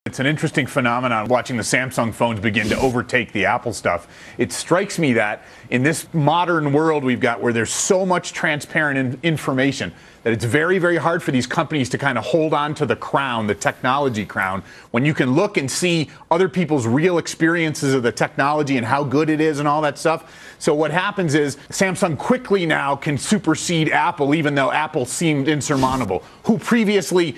It's an interesting phenomenon watching the Samsung phones begin to overtake the Apple stuff. It strikes me that in this modern world we've got where there's so much transparent information that it's very, very hard for these companies to kind of hold on to the crown, the technology crown, when you can look and see other people's real experiences of the technology and how good it is and all that stuff. So what happens is Samsung quickly now can supersede Apple, even though Apple seemed insurmountable. Who previously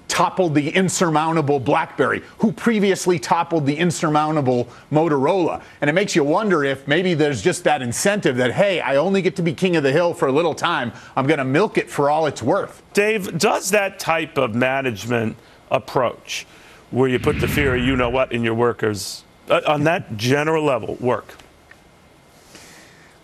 toppled the insurmountable BlackBerry? Who previously toppled the insurmountable Motorola? And it makes you wonder if maybe there's just that incentive that, hey, I only get to be king of the hill for a little time. I'm going to milk it for all it's worth. Dave, does that type of management approach, where you put the fear of you-know-what in your workers, on that general level, work?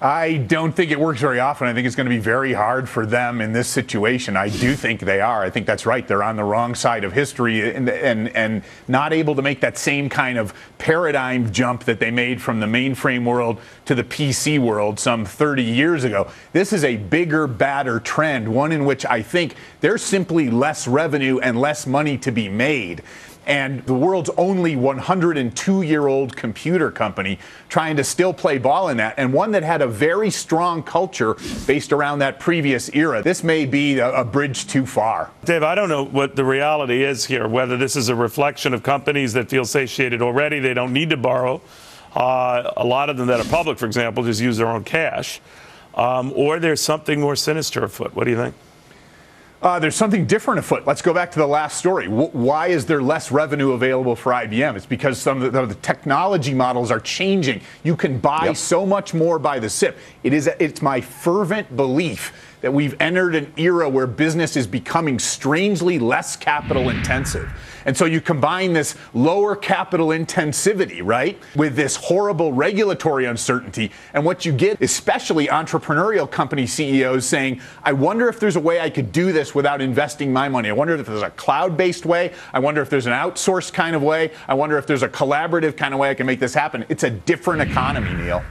I don't think it works very often. I think it's going to be very hard for them in this situation. I do think they are. I think that's right. They're on the wrong side of history and not able to make that same kind of paradigm jump that they made from the mainframe world to the PC world some 30 years ago. This is a bigger, badder trend, one in which I think there's simply less revenue and less money to be made. And the world's only 102-year-old computer company trying to still play ball in that, and one that had a very strong culture based around that previous era. This may be a bridge too far. Dave, I don't know what the reality is here, whether this is a reflection of companies that feel satiated already, they don't need to borrow. A lot of them that are public, for example, just use their own cash. Or there's something more sinister afoot. What do you think? There's something different afoot. Let's go back to the last story. Why is there less revenue available for IBM? It's because some of the technology models are changing. You can buy so much more by the SIP. It's my fervent belief that we've entered an era where business is becoming strangely less capital intensive. And so you combine this lower capital intensivity, right, with this horrible regulatory uncertainty. And what you get, especially entrepreneurial company CEOs saying, I wonder if there's a way I could do this without investing my money. I wonder if there's a cloud-based way. I wonder if there's an outsourced kind of way. I wonder if there's a collaborative kind of way I can make this happen. It's a different economy, Neil.